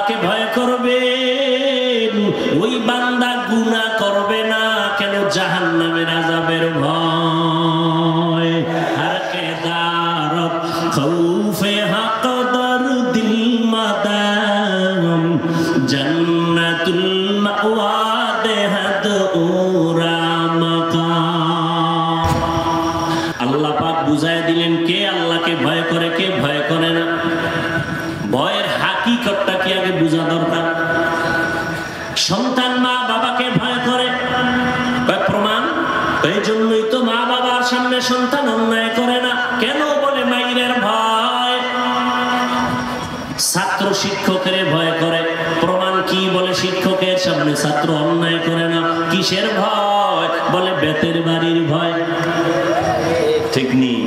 আল্লাহকে ভয় করবেন ওই বান্দা গুনাহ করবে না কেন জাহান্নামের আযাবের ভয় আর কেদারত খৌফে হাকদার দিল মাদাম জান্নাতুল মাওয়া দেহাদ ওরা মাকাম। আল্লাহ পাক বুঝায় দিলেন কে আল্লাহকে ভয় করে কে ভয় করে না। ভয়ের হাকিকতটা কি আগে বোঝা দরকার। সন্তান মা বাবাকে ভয় করে প্রমাণ, এই জন্যই তো মা বাবার সামনে সন্তান অন্যায় করে না। কেন বলে মায়ের ভয়। ছাত্র শিক্ষকের ভয় করে, প্রমাণ কি বলে শিক্ষকের সামনে ছাত্র অন্যায় করে না। কিসের ভয় বলে বেতের বাড়ির ভয়। ঠিক নেই।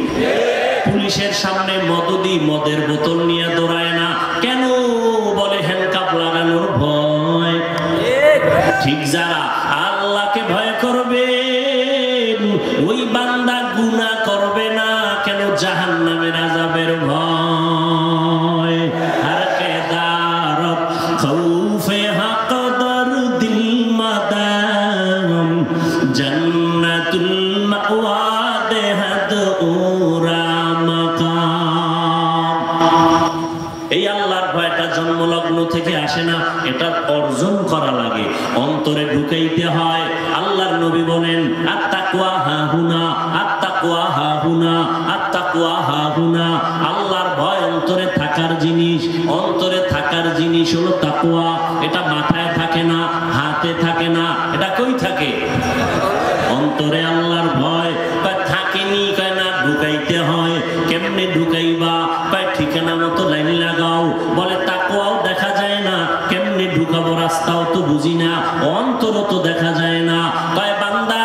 পুলিশের সামনে মদদি মদের বোতল নিয়ে দৌড়ায় না কেন বলে হ্যান্ডকাপ লাগানোর ভয়। ঠিক যারা আল্লাহকে ভয় করবে ওই বান্দা গুনাহ করবে না কেন জাহান্নামের আযাবের ভয় আর কেদারত খৌফে হাকদার দিল মাদাম জান্নাতুল মাওয়া দেহাদ ওরা মাকাম। এই আল্লাহর ভয়টা জন্মলগ্ন থেকে আসে না, এটা অর্জন করা লাগে, অন্তরে ঢুকাইতে হয়। আল্লাহর নবী বলেন আত্তাকওয়া হাহুনা আত্তাকওয়া হাহুনা আত্তাকওয়া হাহুনা। আল্লাহর ভয় অন্তরে থাকার জিনিস। অন্তরে থাকার জিনিস হলো তাকওয়া। এটা মাথায় থাকে না, হাতে থাকে না, এটা কই থাকে? অন্তরে আল্লাহর ভয় থাকেনি কেন ঢুকাইতে হয়। কেমনে ঢুকাইবা? ঠিকানা মতো লাইন লাগাও। বলে তাকওয়াও দেখা যায় না, কেমনে ঢুকাবো? রাস্তাও তো বুঝি না, অন্তরও তো দেখা যায় না। কয় বান্দা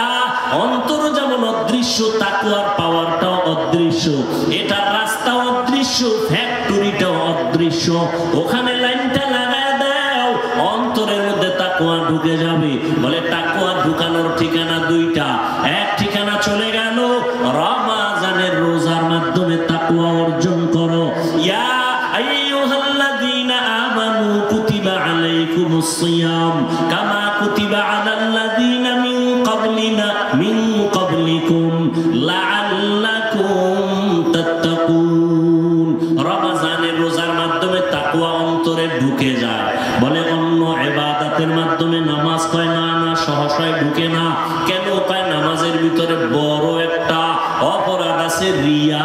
অন্তর যেমন অদৃশ্য তাকওয়ার পাওয়ারটাও অদৃশ্য। এটার রাস্তা অদৃশ্য, ফ্যাক্টরিটাও অদৃশ্য। ওখানে লাইনটা লাগায় দাও, অন্তরের মধ্যে তাকওয়া ঢুকে যাবে। বলে তাকওয়া ঢুকানোর ঠিকানা দুইটা। এক ঠিকানা চলে গেল রমজানের রোজার মাধ্যমে তাকওয়া অর্জন করো। ইয়া আইয়ুহাল্লাযীনা আমানু কুতিবা আলাইকুমুস সিয়াম কামা কুতিবা আলাল্লাযীনা মিন ক্বাবলিকুম লাআল্লাকুম তাত্তাকুন। রমজানের রোজার মাধ্যমে তাকওয়া অন্তরে ঢুকে যায়। বলে অন্য ইবাদতের মাধ্যমে নামাজ কয় না না সহসায় ঢুকে না। কেন কয়? নামাজের ভিতরে বড় একটা অপরাধ আছে রিয়া।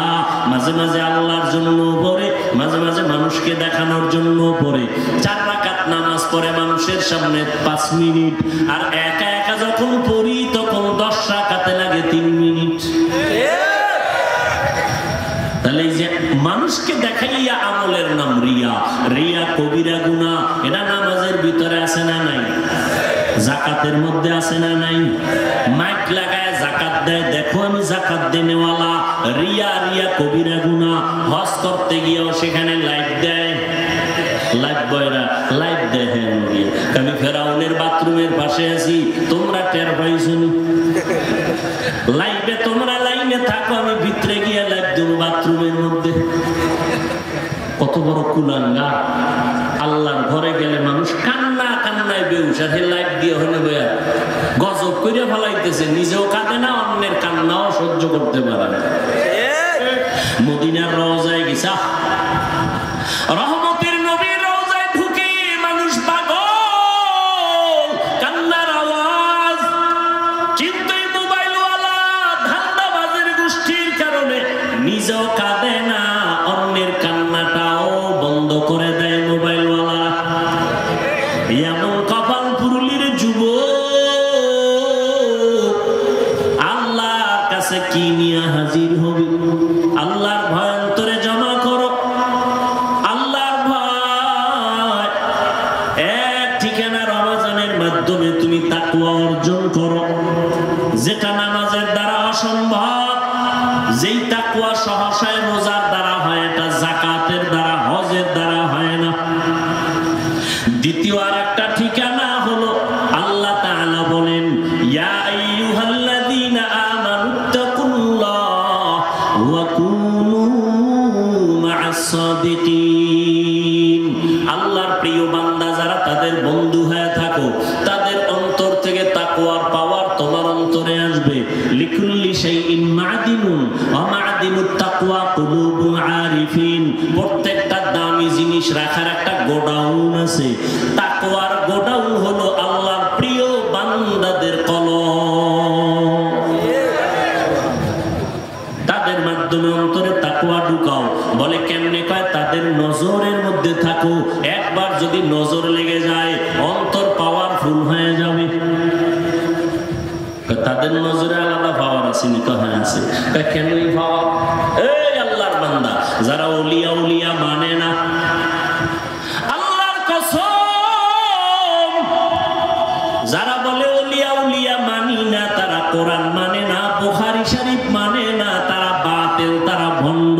মাঝে মাঝে আল্লাহর জন্য পড়ে, মাঝে মাঝে মানুষকে দেখানোর জন্য পড়ে। 4 রাকাত নামাজ পড়ে মানুষের সামনে 5 মিনিট, আর একা একা যখন পড়ি তখন 10 রাকাতে লাগে 3 মিনিট। তাহলে এই যে মানুষকে দেখাইয়া আমলের নাম রিয়া। রিয়া কবিরা গুনাহ। এটা নামাজের ভিতরে আছে না নাই? যাকাতের মধ্যে আছে না নাই? মাইক লাগায় যাকাত দেয়, দেখো আমি যাকাত দেনেওয়ালা। রিয়া রিয়া কবিরা গুনাহ। হজ করতে গিয়েও সেখানে লাইট দেয়, লাইট বয়রা লাইট দেখেন। আমি ফেরাউনের বাথরুমের পাশে আছি, তোমরা টের পাইছো নি? লাইটে তোমরা লাইনে থাকো, আমি ভিতরে গিয়ে লাইট দেবো বাথরুমের মধ্যে। কত বড় কুলাঙ্গা। আল্লাহর ঘরে গেলে মানুষ কান্না কান্নায় বেউস, আর লাইট দিয়ে হলে বয়া গজব করে ফেলাইতেছে। নিজেও কাঁদে না, অন্যের কান্নাও সহ্য করতে পারে না। মদিনার রওজায় গেছা, রহমতের নবীর রওজায় ঢুকে মানুষ পাগল, কান্নার আওয়াজ। কিন্তু এই মোবাইলওয়ালা ধান্দাবাজের গোষ্ঠীর কারণে নিজেও কাঁদে না, অন্যের কান্নাটাও বন্ধ করে দেয় মোবাইলওয়ালা। এমন কপাল পুরুলির যুবক আল্লাহর কাছে কি নিয়ে হাজির হবে? আল্লাহর ভয় অন্তরে জমা করো। আল্লাহর ভয় এক ঠিকানা রমজানের মাধ্যমে তুমি তাকওয়া অর্জন করো, যেটা নামাজের দ্বারা অসম্ভব। যেই তাকওয়া সহসায় রোজার দ্বারা হয়, এটা যাকাতের দ্বারা হজের দ্বারা হয় না। দ্বিতীয় আর একটা ঠিকানা হলো আল্লাহ তাআলা বলেন ইয়া আইয়ুহাল্লাযীনা আমানুত্তাকুল্লাহ ওয়া কুনু মা'আস সাদিকিন। আল্লাহর প্রিয় বান্দা যারা তাদের বন্ধু হয়ে থাকো, তাদের অন্তর থেকে তাকওয়ার পাওয়ার তোমার অন্তরে আসবে। লিকুল্লি শাইইন মা'দিনুন ওয়া মা'দিনুত তাকওয়া কুলুবুল আরিফিন। প্রত্যেকটা দামি জিনিস রাখার একটা গোডাউন আছে। তাকওয়ার গোডাউন হলো আল্লাহর প্রিয় বান্দাদের কলব। তাদের মাধ্যমে অন্তরে তাকওয়া ঢুকাও। বলে কেমনে? কয় তাদের নজরের মধ্যে থাকো। একবার যদি নজর লেগে যায় অন্তর পাওয়ারফুল হয়ে যাবে। তাদের নজরে আলাদা পাওয়ার আছে নি? হ্যাঁ আছে। কেন এই পাওয়ার? এই আল্লাহর বান্দা যারা ওলিয়া উলিয়া মানে না, আল্লাহর কসম, যারা বলে ওলিয়া উলিয়া মানি না, তারা কোরআন মানে না, বুখারী শরীফ মানে না, তারা বাতিল, তারা ভণ্ড।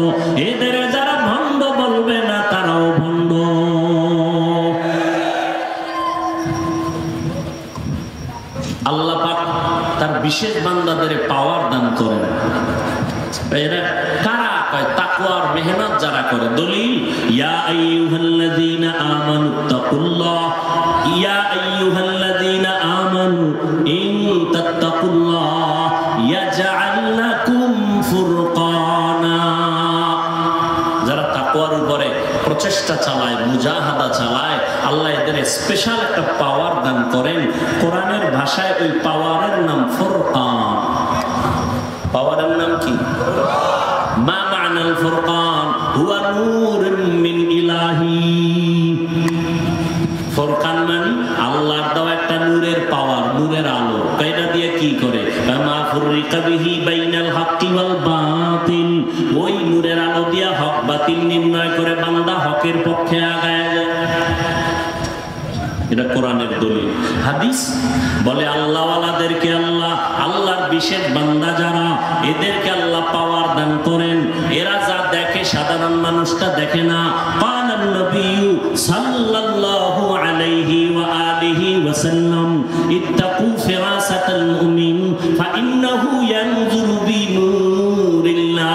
এদের যারা ভণ্ড বলবে না তারাও ভণ্ড। আল্লাহ পাক তার বিশেষ বান্দাদের পাওয়ার দান করেন। এরা কারা? কয় তাকওয়ার মেহনত যারা করে। দলিল ইয়া আইয়ুহাল্লাযীনা আমানুত্তাকুল্লাহ, ইয়া আইয়ুহাল্লাযীনা আমানু ইন তাত্তাকুল্লাহ ইয়াজআল লাকুম ফুরকানা। যারা তাকওয়ার উপরে প্রচেষ্টা চালায়, মুজাহাদা চালায়, আল্লাহ এদের স্পেশাল একটা পাওয়ার দান করেন। কোরআনের ভাষায় ওই পাওয়ারের নাম ফুরকান। পাওয়ারের নাম কি? মা মা'নাল ফুরকান? হুয়া নূরুম মিন ইলাহি। ফুরকান মানে আল্লাহর দেওয়া একটা নূরের পাওয়ার, নূরের আলো। এটা দিয়ে কি করে? মা ফুররিকা বিহি বাইনাল হাক্কি ওয়াল বাতিল। ওই নূরের আলো দিয়া হক বাতিল নির্ণয় করে বান্দা হকের পক্ষে আগায় যায়। এটা কোরআনের দলিল। হাদিস বলে আল্লাহওয়ালাদেরকে আল্লাহ, আল্লাহর বিশেষ বান্দা যারা, এদেরকে আল্লাহ পাওয়ার দান করেন। এরা যা দেখে সাধারণ মানুষটা দেখে না। কালান নবিয়্যু সাল্লাল্লাহু আলাইহি ওয়া আলিহি ওয়া সাল্লাম ইত্তাকু ফিরাসাতাল মুমিন ফাইন্নাহু ইয়ানজুরু বিনুরিল্লাহ।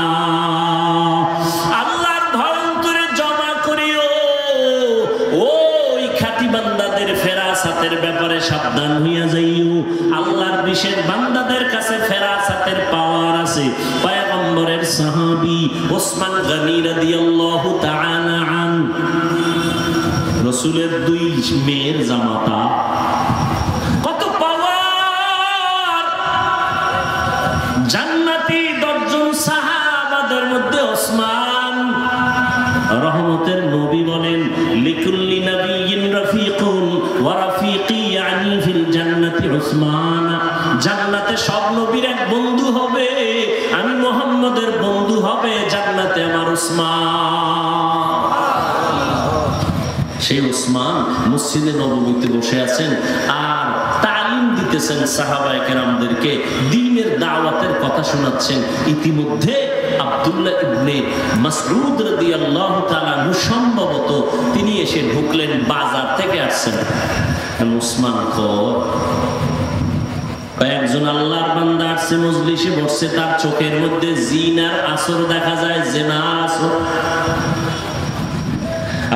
আল্লাহর ভয় অন্তরে জমা করিও। ওই খাঁটি বান্দাদের ফেরাসাতের ব্যাপারে সাবধান হইয়া যাইও। আল্লাহর বিশেষ বান্দাদের কাছে ফেরাসাতের পাওয়ার আছে। পয়গম্বরের সাহাবী ওসমান গনি রাদিয়াল্লাহু তাআলা আন, রাসূলের দুই মেয়ের জামাতা। কত পাওয়ার! জান্নাতি 10 জন সাহাবাদের মধ্যে ওসমান। রহমতের নবী বলেন লিকুল্লি নাবিয়্যিন রাফিকুন ওয়া রাফিকি ইয়ানি ফিল জান্নাতি উসমান। জান্নাতে সব নবীর এক বন্ধু হবে, আমি মুহাম্মদের বন্ধু হবে জান্নাতে আমার উসমান। সেই উসমান মসজিদে নববীতে বসে আছেন আর তালিম দিতেছেন সাহাবায়ে কেরামদেরকে, দ্বীনের দাওয়াতের কথা শোনাচ্ছেন। ইতিমধ্যে আব্দুল্লাহ ইবনে মাসউদ রাদিয়াল্লাহু তাআলা সম্ভবত তিনি এসে ঢুকলেন, বাজার থেকে আসছেন। উসমান কয়েকজন আল্লাহর বান্দা আসছে, মজলিসে বসছে, তার চোখের মধ্যে জিনার আসর দেখা যায়, জিনার আসর।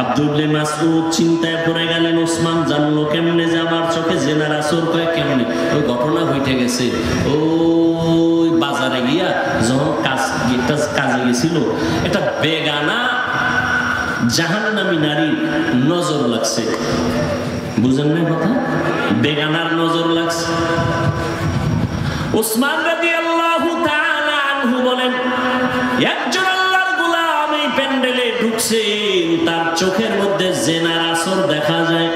আব্দুল্লাহ মাসউদ চিন্তায় পড়ে গেলেন। ওসমান জানলো কেমনে যে আমার চোখে জিনার আসর? কয় কেমনে? ওই ঘটনা ঘটে গেছে। ওই বাজারে গিয়া যখন কাজে গেছিল, এটা বেগানা জাহান্নামী নারীর নজর লাগছে। বুঝেন না কথা? বেগানার নজর লাগছে। ওসমান রাদিয়াল্লাহু তাআলা আনহু বলেন, একজন আল্লাহর গোলাম এই প্যান্ডেলে ঢুকছেন, তার চোখের মধ্যে জিনার আসর দেখা যায়।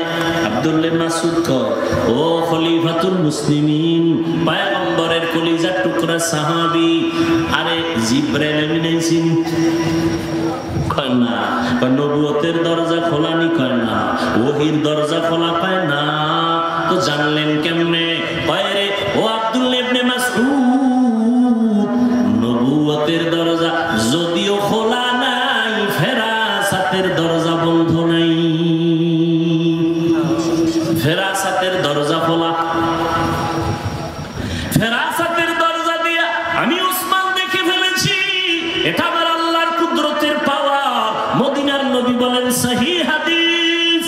আব্দুল্লাহ মাসউদ কয়, ও খলিফাতুল মুসলিমিন, পয়গম্বরের কলিজার টুকরা সাহাবী, আরে জিবরাইল আমিন আইছেন? কয় না। কয় নবুয়তের দরজা খোলানি? কয় না। ওহীর দরজা খোলা? কয় না। তো জানলেন কেমনে? কয় রে ও আব্দুল্লাহ ইবনে মাসউদ, নবুয়তের দরজা যদিও খোলা নাই, ফেরাসাতের দরজা বন্ধ নাই। ফেরাসাতের দরজা খোলা। ফেরাসাতের দরজা দিয়া আমি উসমান দেখে ফেলেছি। এটা আমার আল্লাহর কুদরতের পাওয়ার। মদিনার নবী বলেন, সহিহ হাদিস,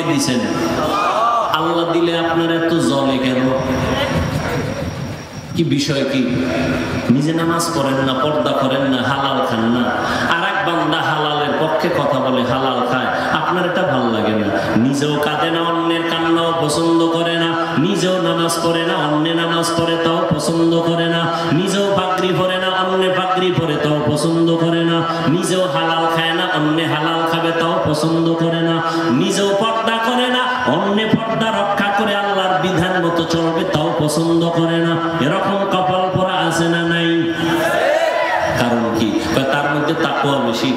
কে দিছেন? আল্লাহ দিলে আপনার এত জলে কেন? কি বিষয় কি? নিজে নামাজ পড়েন না, পর্দা করেন না, হালাল খান না, আর এক বান্দা হালালের পক্ষে কথা বলে, হালাল খায়, আপনার এটা ভাল লাগে না। নিজেও কাঁদে না, অন্যের কান্নাও পছন্দ করে না, নিজেও নামাজ পড়ে না, অন্যে নামাজ পড়ে তাও পছন্দ করে না, নিজেও পাগড়ি পরে না, অন্যে পাগড়ি পরে তাও পছন্দ করে না, নিজেও হালাল খায় না, অন্যে হালাল খাবে তাও পছন্দ করে না, নিজেও পর্দা করে না, অন্যে পর্দা রক্ষা করে আল্লাহর বিধান মতো চলবে তাও পছন্দ করে না। এরকম কপাল পরা আছে না নাই? কারণ কি? তার মধ্যে তাকওয়া বেশি,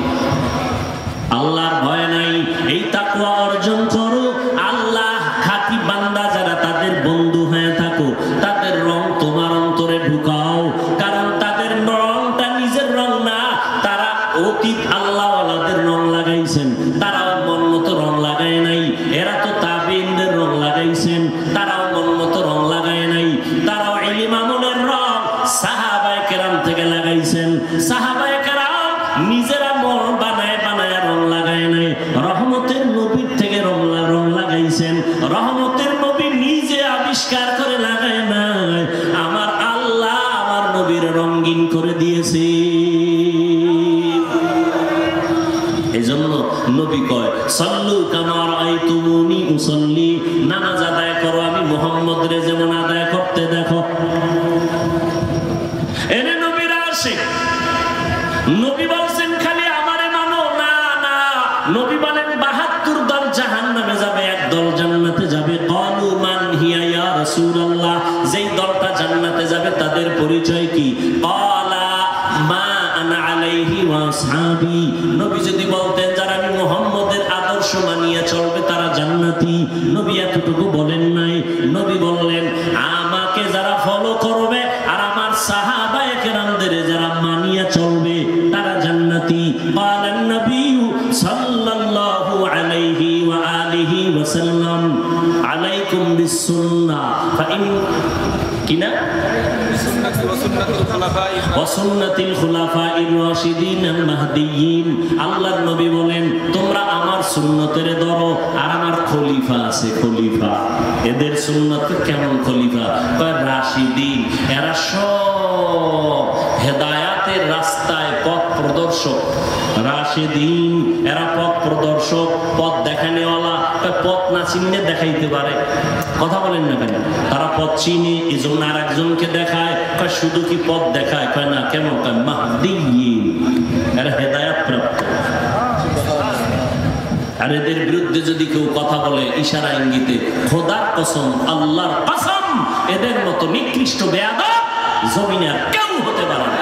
আল্লাহর ভয় নাই। এই তাকওয়া অর্জন করো, আল্লাহ খাঁটি বান্দা যারা তাদের বন্ধু হয়ে থাকো, তাদের রং তোমার অন্তরে ঢুকাও। কারণ তাদের রংটা নিজের রং না, তারা অতীত আল্লাহওয়ালাদের রং লাগাইছেন, তারাও মন মতো রং লাগায় নাই। এরা তো তাবিঈনদের রং লাগাইছেন, তারাও মন মতো রং লাগায় নাই। তারাও ইলম আমলের রং সাহাবায়ে কেরাম থেকে লাগাইছেন। সাহাবায়ে কেরাম নিজেরা মন বানায় বানায় রং লাগায় নাই, রহমতের নবীর থেকে রং লাগাইছেন। রহমতের নবী নিজে আবিষ্কার করে লাগায় নাই, আমার আল্লাহ আমার নবীর রঙিন করে দিয়েছে। এজন্য নবী কয়, সাল্লু কামা রাআইতুমুনি উসাল্লি, নামাজ আদায় করো আমি মুহাম্মদ রে যেমন আদায় করতে দেখো। এনে নবীর আশিক, নবী বলছেন খালি আমারে মানো না, না, নবী বলেন ৭২ দল জাহান্নামে যাবে, এক দল জান্নাতে যাবে। ক্বালু মান হিয়া ইয়া রাসূলুল্লাহ, যেই দলটা জান্নাতে যাবে তাদের পরিচয় কি? ক্বালা মা আনা আলাইহি ওয়া আসহাবি, নবী যদি বলতেন যারা আমি মুহাম্মদের আদর্শ মানিয়ে চলবে তারা জান্নাতি, নবী এতটুকু বলেন নাই। নবী বললেন আমাকে যারা ফলো করবে আর আমার সাহাবায়ে কেরামদের যারা মানিয়ে চলবে তারা জান্নাতি। ক্বালান নবী সাল্লাল্লাহু আলাইহি ওয়া আলিহি ওয়া সাল্লাম, আলাইকুম বিসুন্নাহ ফাইন কিনা ওয়াসুন্নাতিল খুলাফাইর রাশিদিন আল মাহদিয়িন। আল্লাহর নবী বলেন তোমরা আমার সুন্নতের ধরো, আর আমার খলিফা আছে, খলিফা, এদের সুন্নত কেমন খলিফা? কয় রাশিদিন, এরা সব হেদায়াতের রাস্তায় পথ প্রদর্শক। রাশিদিন, এরা পথ প্রদর্শক, পথ দেখানেওয়ালা। পথ না চিনলে দেখাইতে পারে, কথা বলেন না কেন? তারা পথ চিনে, এই জন্য আর একজনকে দেখায়। কয় শুধু কি পথ দেখায়? কয় না। কেমন? কয় মাহদিয়িন, এরা হেদায়াত প্রাপ্ত। আর এদের বিরুদ্ধে যদি কেউ কথা বলে ইশারা ইঙ্গিতে, খোদার কসম, আল্লাহর কসম, এদের মতো নিকৃষ্ট বেয়াদব জমিনে আর কেউ হতে পারে না।